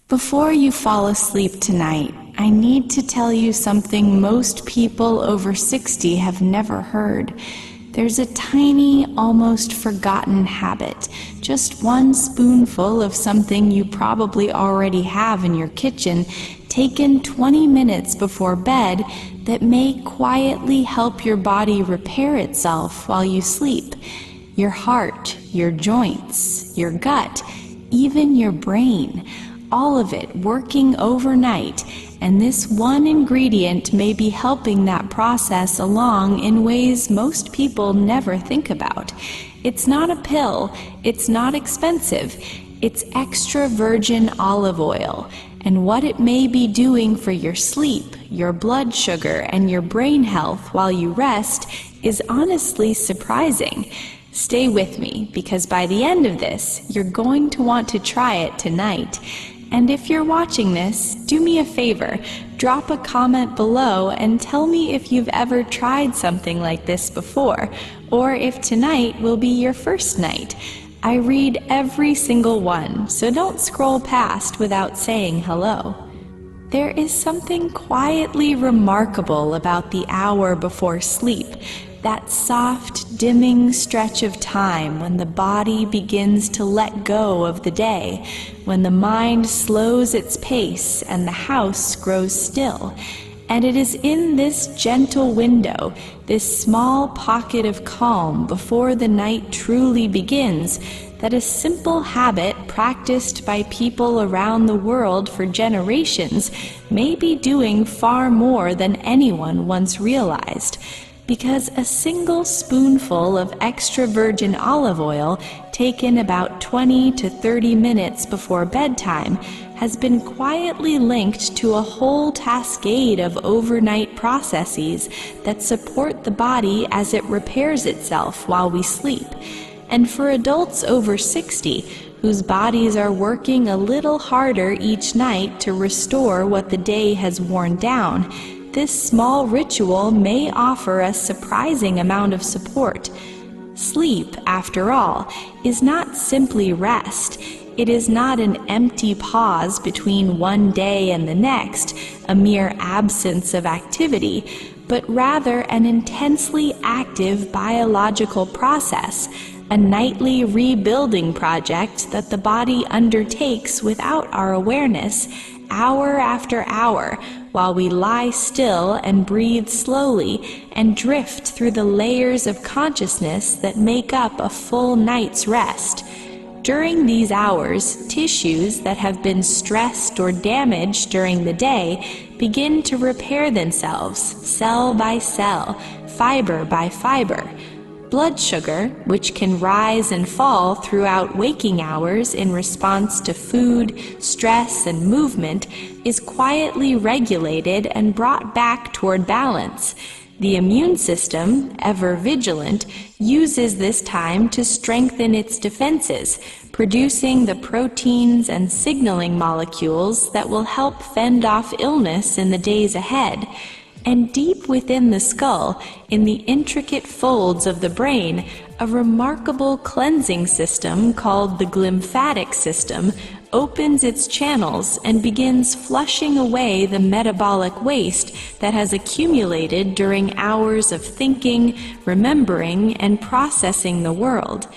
Before you fall asleep tonight, I need to tell you something most people over 60 have never heard. There's a tiny, almost forgotten habit, just one spoonful of something you probably already have in your kitchen, taken 20 minutes before bed, that may quietly help your body repair itself while you sleep. Your heart, your joints, your gut, even your brain, all of it working overnight, and this one ingredient may be helping that process along in ways most people never think about. It's not a pill, it's not expensive, it's extra virgin olive oil, and what it may be doing for your sleep, your blood sugar, and your brain health while you rest is honestly surprising. Stay with me, because by the end of this, you're going to want to try it tonight. And if you're watching this, do me a favor, drop a comment below and tell me if you've ever tried something like this before, or if tonight will be your first night. I read every single one, so don't scroll past without saying hello. There is something quietly remarkable about the hour before sleep, that soft, dimming stretch of time when the body begins to let go of the day, when the mind slows its pace and the house grows still. And it is in this gentle window, this small pocket of calm before the night truly begins, that a simple habit practiced by people around the world for generations may be doing far more than anyone once realized. Because a single spoonful of extra virgin olive oil, taken about 20 to 30 minutes before bedtime, has been quietly linked to a whole cascade of overnight processes that support the body as it repairs itself while we sleep. And for adults over 60, whose bodies are working a little harder each night to restore what the day has worn down, this small ritual may offer a surprising amount of support. Sleep, after all, is not simply rest. It is not an empty pause between one day and the next, a mere absence of activity, but rather an intensely active biological process, a nightly rebuilding project that the body undertakes without our awareness, hour after hour, while we lie still and breathe slowly and drift through the layers of consciousness that make up a full night's rest. During these hours, tissues that have been stressed or damaged during the day begin to repair themselves, cell by cell, fiber by fiber. Blood sugar, which can rise and fall throughout waking hours in response to food, stress, and movement, is quietly regulated and brought back toward balance. The immune system, ever vigilant, uses this time to strengthen its defenses, producing the proteins and signaling molecules that will help fend off illness in the days ahead. And deep within the skull, in the intricate folds of the brain, a remarkable cleansing system called the glymphatic system opens its channels and begins flushing away the metabolic waste that has accumulated during hours of thinking, remembering, and processing the world.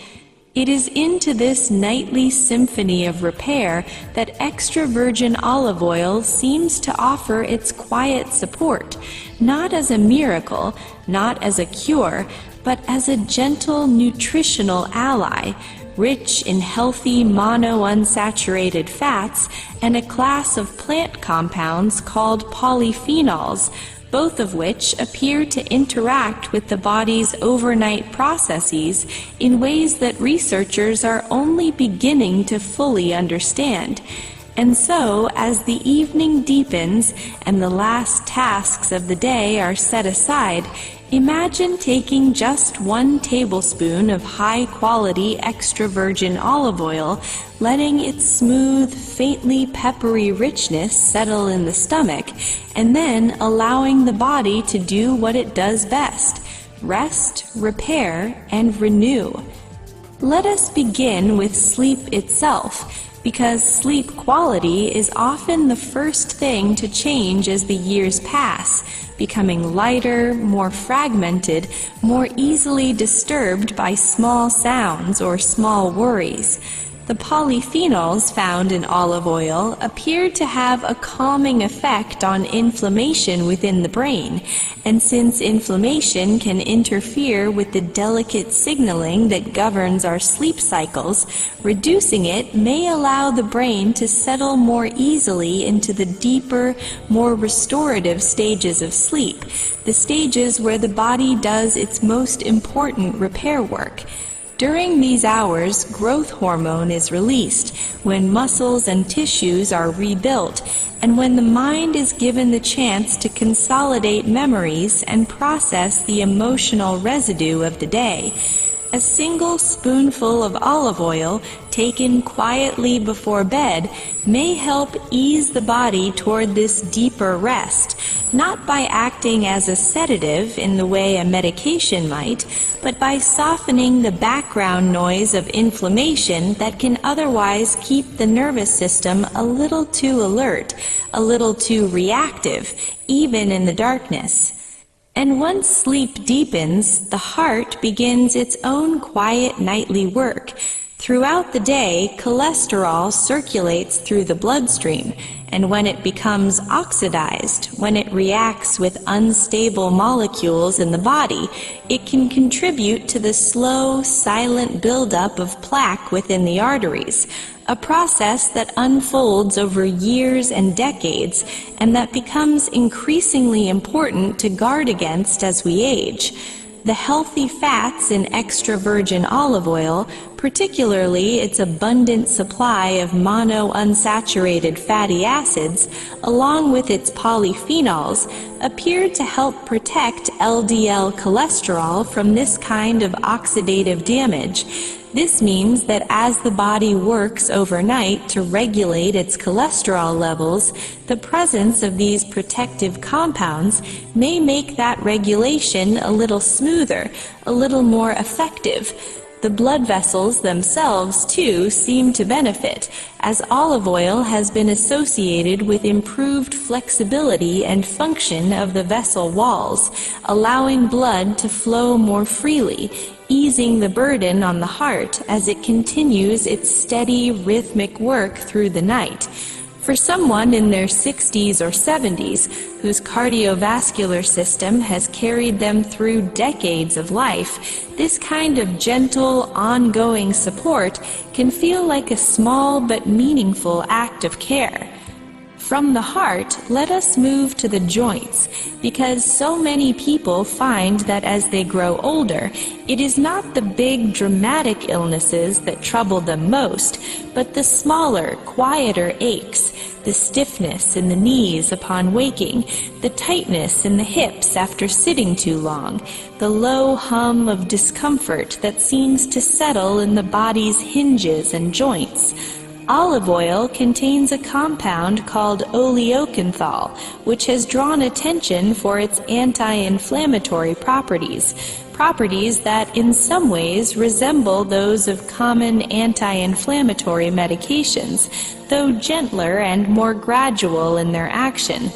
It is into this nightly symphony of repair that extra virgin olive oil seems to offer its quiet support, not as a miracle, not as a cure, but as a gentle nutritional ally, rich in healthy monounsaturated fats and a class of plant compounds called polyphenols, both of which appear to interact with the body's overnight processes in ways that researchers are only beginning to fully understand. And so, as the evening deepens and the last tasks of the day are set aside, imagine taking just 1 tablespoon of high-quality extra virgin olive oil, letting its smooth, faintly peppery richness settle in the stomach, and then allowing the body to do what it does best: rest, repair, and renew. Let us begin with sleep itself, because sleep quality is often the first thing to change as the years pass, becoming lighter, more fragmented, more easily disturbed by small sounds or small worries. The polyphenols found in olive oil appear to have a calming effect on inflammation within the brain, and since inflammation can interfere with the delicate signaling that governs our sleep cycles, reducing it may allow the brain to settle more easily into the deeper, more restorative stages of sleep, the stages where the body does its most important repair work. During these hours, growth hormone is released, when muscles and tissues are rebuilt, and when the mind is given the chance to consolidate memories and process the emotional residue of the day. A single spoonful of olive oil, taken quietly before bed, may help ease the body toward this deeper rest, not by acting as a sedative in the way a medication might, but by softening the background noise of inflammation that can otherwise keep the nervous system a little too alert, a little too reactive, even in the darkness. And once sleep deepens, the heart begins its own quiet nightly work. Throughout the day, cholesterol circulates through the bloodstream, and when it becomes oxidized, when it reacts with unstable molecules in the body, it can contribute to the slow, silent buildup of plaque within the arteries, a process that unfolds over years and decades, and that becomes increasingly important to guard against as we age. The healthy fats in extra virgin olive oil, particularly its abundant supply of monounsaturated fatty acids, along with its polyphenols, appear to help protect LDL cholesterol from this kind of oxidative damage. This means that as the body works overnight to regulate its cholesterol levels, the presence of these protective compounds may make that regulation a little smoother, a little more effective. The blood vessels themselves, too, seem to benefit, as olive oil has been associated with improved flexibility and function of the vessel walls, allowing blood to flow more freely, easing the burden on the heart as it continues its steady, rhythmic work through the night. For someone in their 60s or 70s, whose cardiovascular system has carried them through decades of life, this kind of gentle, ongoing support can feel like a small but meaningful act of care. From the heart, let us move to the joints, because so many people find that as they grow older, it is not the big, dramatic illnesses that trouble them most, but the smaller, quieter aches, the stiffness in the knees upon waking, the tightness in the hips after sitting too long, the low hum of discomfort that seems to settle in the body's hinges and joints. Olive oil contains a compound called oleocanthal, which has drawn attention for its anti-inflammatory properties that in some ways resemble those of common anti-inflammatory medications, though gentler and more gradual in their action.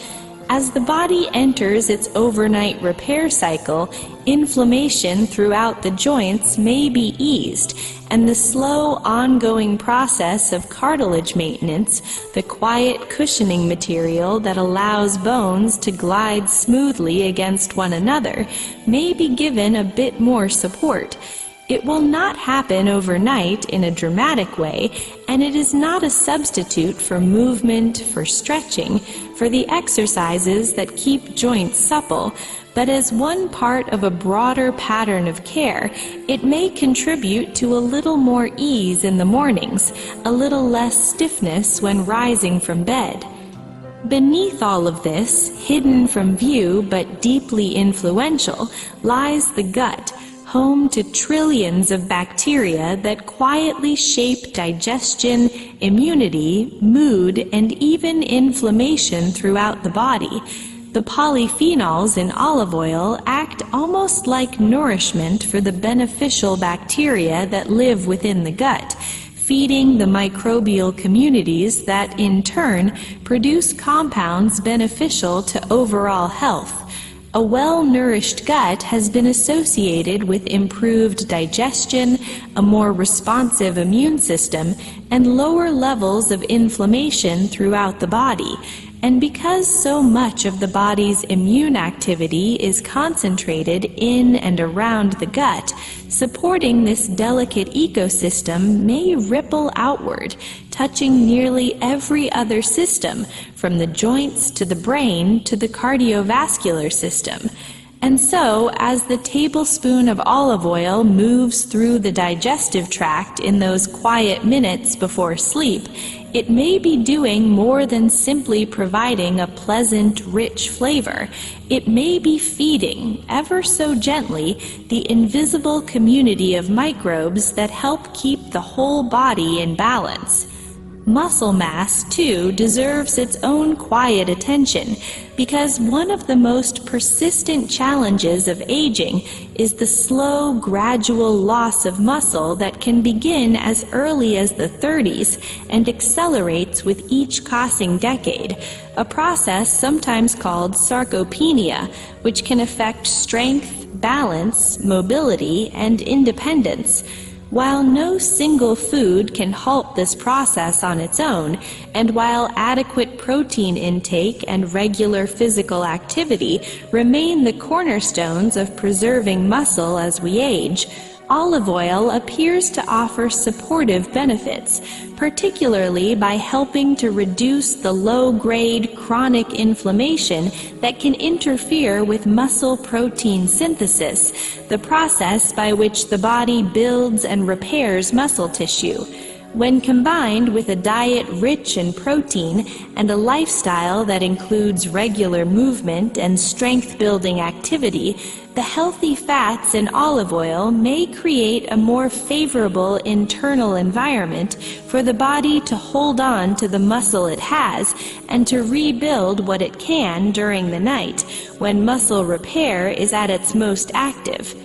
As the body enters its overnight repair cycle, inflammation throughout the joints may be eased, and the slow, ongoing process of cartilage maintenance, the quiet cushioning material that allows bones to glide smoothly against one another, may be given a bit more support. It will not happen overnight in a dramatic way, and it is not a substitute for movement, for stretching, for the exercises that keep joints supple, but as one part of a broader pattern of care, it may contribute to a little more ease in the mornings, a little less stiffness when rising from bed. Beneath all of this, hidden from view but deeply influential, lies the gut, home to trillions of bacteria that quietly shape digestion, immunity, mood, and even inflammation throughout the body. The polyphenols in olive oil act almost like nourishment for the beneficial bacteria that live within the gut, feeding the microbial communities that in turn produce compounds beneficial to overall health. A well-nourished gut has been associated with improved digestion, a more responsive immune system, and lower levels of inflammation throughout the body. And because so much of the body's immune activity is concentrated in and around the gut, supporting this delicate ecosystem may ripple outward, touching nearly every other system, from the joints to the brain to the cardiovascular system. And so, as the tablespoon of olive oil moves through the digestive tract in those quiet minutes before sleep, it may be doing more than simply providing a pleasant, rich flavor. It may be feeding, ever so gently, the invisible community of microbes that help keep the whole body in balance. Muscle mass, too, deserves its own quiet attention, because one of the most persistent challenges of aging is the slow, gradual loss of muscle that can begin as early as the 30s and accelerates with each passing decade, a process sometimes called sarcopenia, which can affect strength, balance, mobility, and independence. While no single food can halt this process on its own, and while adequate protein intake and regular physical activity remain the cornerstones of preserving muscle as we age, olive oil appears to offer supportive benefits, particularly by helping to reduce the low-grade chronic inflammation that can interfere with muscle protein synthesis, the process by which the body builds and repairs muscle tissue. When combined with a diet rich in protein and a lifestyle that includes regular movement and strength-building activity, the healthy fats in olive oil may create a more favorable internal environment for the body to hold on to the muscle it has and to rebuild what it can during the night, when muscle repair is at its most active.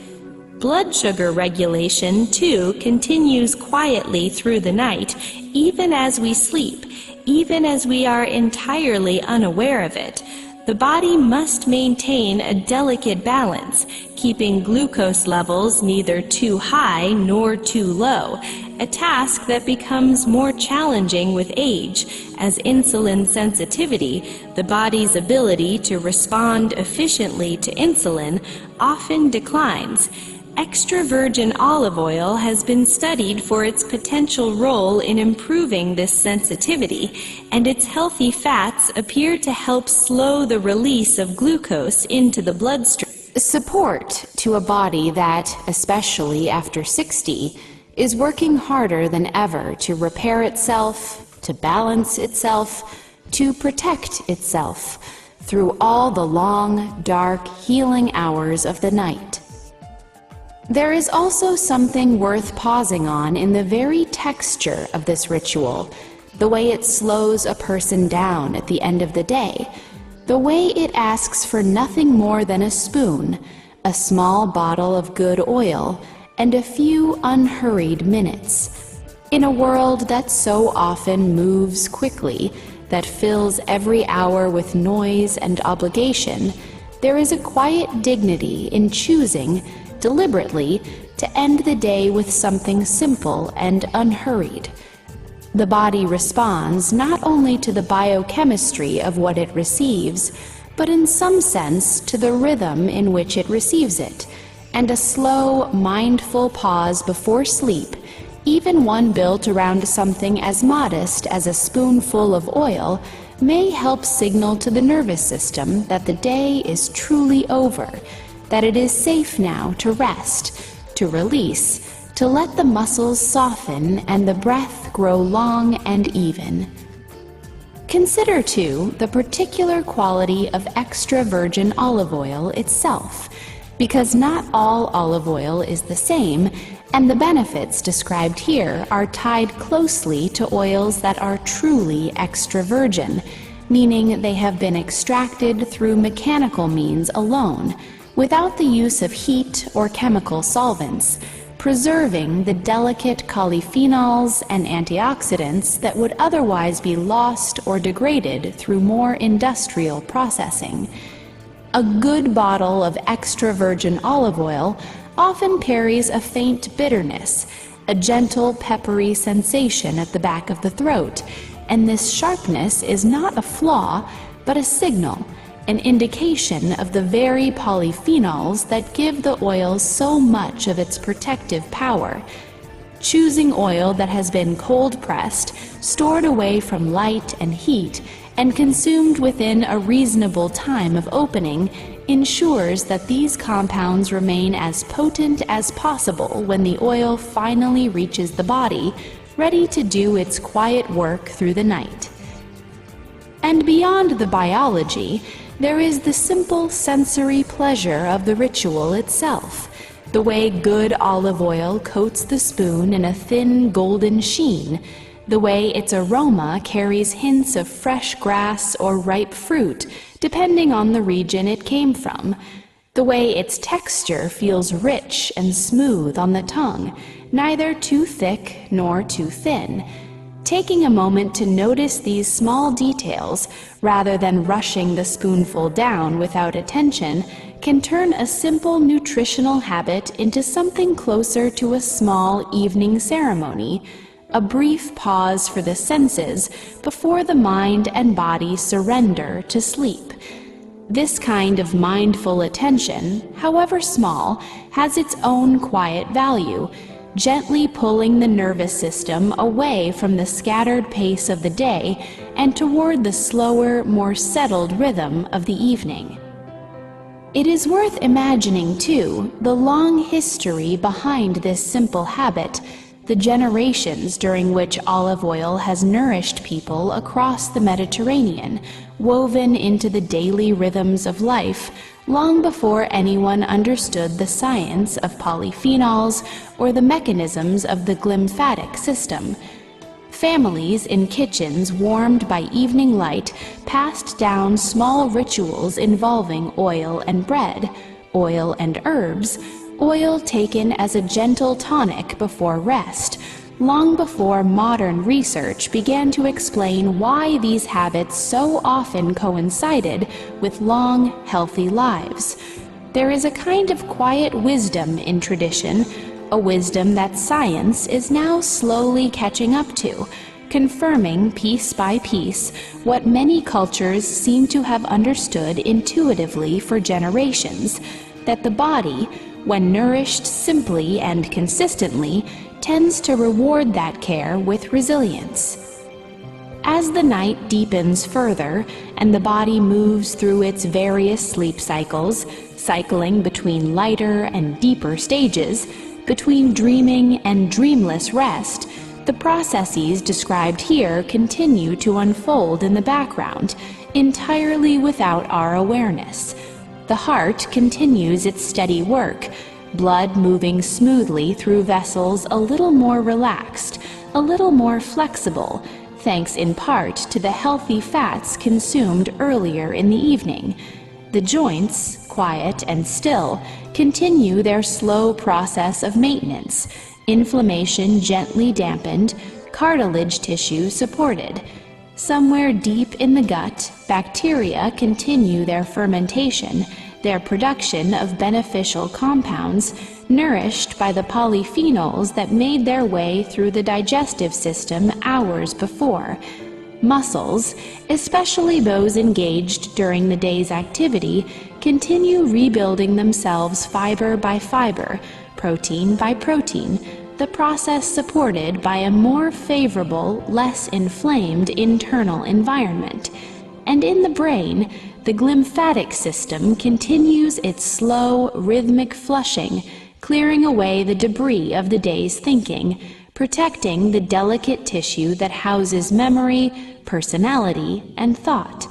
Blood sugar regulation, too, continues quietly through the night, even as we sleep, even as we are entirely unaware of it. The body must maintain a delicate balance, keeping glucose levels neither too high nor too low, a task that becomes more challenging with age, as insulin sensitivity, the body's ability to respond efficiently to insulin, often declines. Extra virgin olive oil has been studied for its potential role in improving this sensitivity, and its healthy fats appear to help slow the release of glucose into the bloodstream. Support to a body that, especially after 60, is working harder than ever to repair itself, to balance itself, to protect itself through all the long, dark, healing hours of the night. There is also something worth pausing on in the very texture of this ritual, the way it slows a person down at the end of the day, the way it asks for nothing more than a spoon, a small bottle of good oil, and a few unhurried minutes. In a world that so often moves quickly, that fills every hour with noise and obligation, there is a quiet dignity in choosing deliberately to end the day with something simple and unhurried. The body responds not only to the biochemistry of what it receives, but in some sense to the rhythm in which it receives it, and a slow, mindful pause before sleep, even one built around something as modest as a spoonful of oil, may help signal to the nervous system that the day is truly over, that it is safe now to rest, to release, to let the muscles soften and the breath grow long and even. Consider, too, the particular quality of extra virgin olive oil itself, because not all olive oil is the same, and the benefits described here are tied closely to oils that are truly extra virgin, meaning they have been extracted through mechanical means alone, without the use of heat or chemical solvents, preserving the delicate polyphenols and antioxidants that would otherwise be lost or degraded through more industrial processing. A good bottle of extra virgin olive oil often carries a faint bitterness, a gentle peppery sensation at the back of the throat, and this sharpness is not a flaw, but a signal, an indication of the very polyphenols that give the oil so much of its protective power. Choosing oil that has been cold-pressed, stored away from light and heat, and consumed within a reasonable time of opening ensures that these compounds remain as potent as possible when the oil finally reaches the body, ready to do its quiet work through the night. And beyond the biology, there is the simple sensory pleasure of the ritual itself, the way good olive oil coats the spoon in a thin golden sheen, the way its aroma carries hints of fresh grass or ripe fruit, depending on the region it came from, the way its texture feels rich and smooth on the tongue, neither too thick nor too thin. Taking a moment to notice these small details, rather than rushing the spoonful down without attention, can turn a simple nutritional habit into something closer to a small evening ceremony, a brief pause for the senses before the mind and body surrender to sleep. This kind of mindful attention, however small, has its own quiet value, gently pulling the nervous system away from the scattered pace of the day and toward the slower, more settled rhythm of the evening. It is worth imagining, too, the long history behind this simple habit, the generations during which olive oil has nourished people across the Mediterranean, woven into the daily rhythms of life, long before anyone understood the science of polyphenols or the mechanisms of the glymphatic system. Families in kitchens warmed by evening light passed down small rituals involving oil and bread, oil and herbs, oil taken as a gentle tonic before rest, long before modern research began to explain why these habits so often coincided with long, healthy lives. There is a kind of quiet wisdom in tradition, a wisdom that science is now slowly catching up to, confirming piece by piece what many cultures seem to have understood intuitively for generations, that the body, when nourished simply and consistently, tends to reward that care with resilience. As the night deepens further and the body moves through its various sleep cycles, cycling between lighter and deeper stages, between dreaming and dreamless rest, the processes described here continue to unfold in the background, entirely without our awareness. The heart continues its steady work, blood moving smoothly through vessels a little more relaxed, a little more flexible, thanks in part to the healthy fats consumed earlier in the evening. The joints, quiet and still, continue their slow process of maintenance, inflammation gently dampened, cartilage tissue supported. Somewhere deep in the gut, bacteria continue their fermentation, their production of beneficial compounds, nourished by the polyphenols that made their way through the digestive system hours before. Muscles, especially those engaged during the day's activity, continue rebuilding themselves fiber by fiber, protein by protein, the process supported by a more favorable, less inflamed internal environment. And in the brain, the glymphatic system continues its slow, rhythmic flushing, clearing away the debris of the day's thinking, protecting the delicate tissue that houses memory, personality, and thought.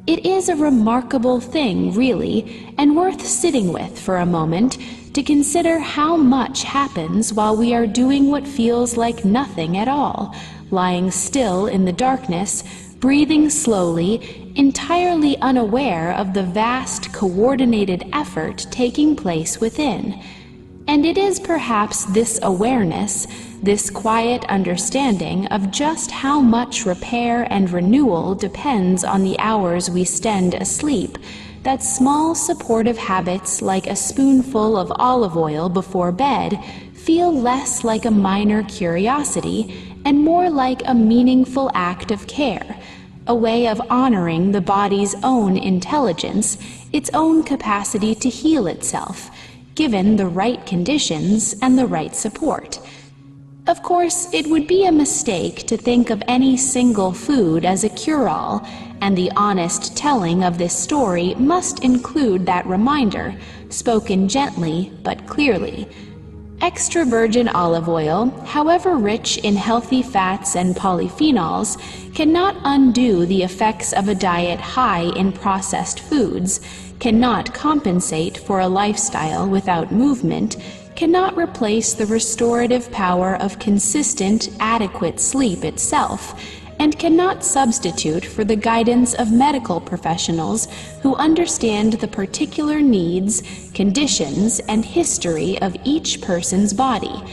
It is a remarkable thing, really, and worth sitting with for a moment, to consider how much happens while we are doing what feels like nothing at all, lying still in the darkness, breathing slowly, entirely unaware of the vast coordinated effort taking place within. And it is perhaps this awareness, this quiet understanding of just how much repair and renewal depends on the hours we spend asleep, that small supportive habits like a spoonful of olive oil before bed feel less like a minor curiosity and more like a meaningful act of care, a way of honoring the body's own intelligence, its own capacity to heal itself, given the right conditions and the right support. Of course, it would be a mistake to think of any single food as a cure-all, and the honest telling of this story must include that reminder, spoken gently but clearly. Extra virgin olive oil, however rich in healthy fats and polyphenols, cannot undo the effects of a diet high in processed foods, cannot compensate for a lifestyle without movement, cannot replace the restorative power of consistent, adequate sleep itself, and cannot substitute for the guidance of medical professionals who understand the particular needs, conditions, and history of each person's body.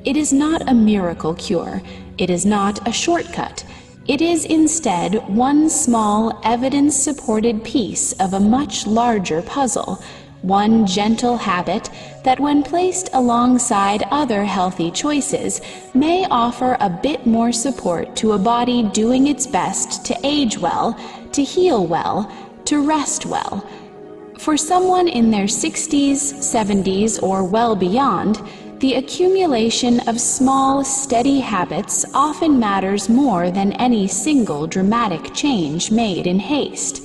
It is not a miracle cure. It is not a shortcut. It is instead one small, evidence-supported piece of a much larger puzzle, one gentle habit that, when placed alongside other healthy choices, may offer a bit more support to a body doing its best to age well, to heal well, to rest well. For someone in their 60s, 70s, or well beyond, the accumulation of small, steady habits often matters more than any single dramatic change made in haste.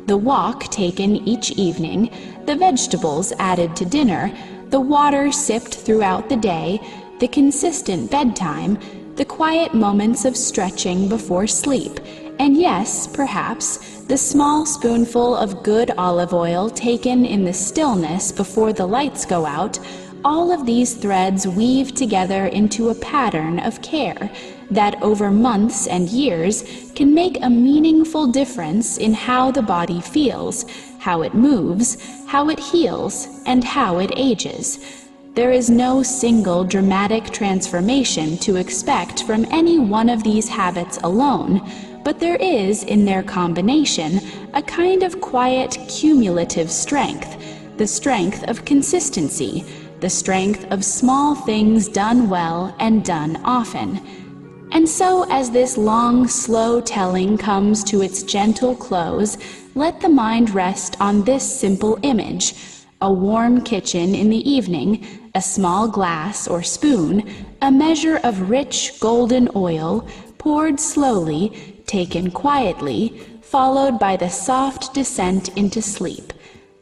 The walk taken each evening, the vegetables added to dinner, the water sipped throughout the day, the consistent bedtime, the quiet moments of stretching before sleep, and yes, perhaps, the small spoonful of good olive oil taken in the stillness before the lights go out, all of these threads weave together into a pattern of care that over months and years can make a meaningful difference in how the body feels, how it moves, how it heals, and how it ages. There is no single dramatic transformation to expect from any one of these habits alone, but there is, in their combination, a kind of quiet cumulative strength, the strength of consistency, the strength of small things done well and done often. And so, as this long, slow telling comes to its gentle close, let the mind rest on this simple image: a warm kitchen in the evening, a small glass or spoon, a measure of rich golden oil, poured slowly, taken quietly, followed by the soft descent into sleep.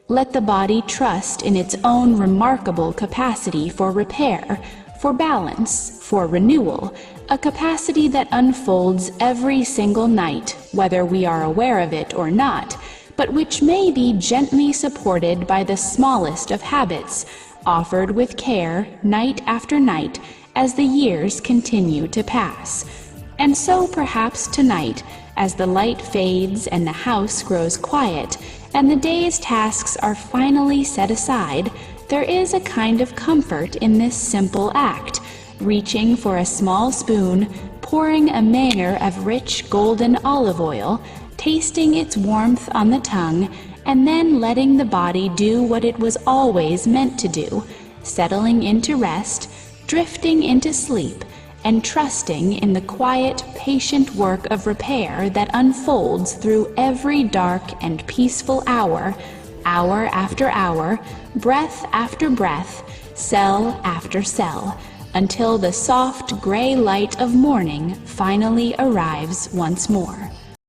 Let the body trust in its own remarkable capacity for repair, for balance, for renewal, a capacity that unfolds every single night, whether we are aware of it or not, but which may be gently supported by the smallest of habits, offered with care night after night as the years continue to pass. And so perhaps tonight, as the light fades and the house grows quiet, and the day's tasks are finally set aside, there is a kind of comfort in this simple act, reaching for a small spoon, pouring a measure of rich golden olive oil, tasting its warmth on the tongue, and then letting the body do what it was always meant to do, settling into rest, drifting into sleep, and trusting in the quiet, patient work of repair that unfolds through every dark and peaceful hour, hour after hour, breath after breath, cell after cell, until the soft gray light of morning finally arrives once more.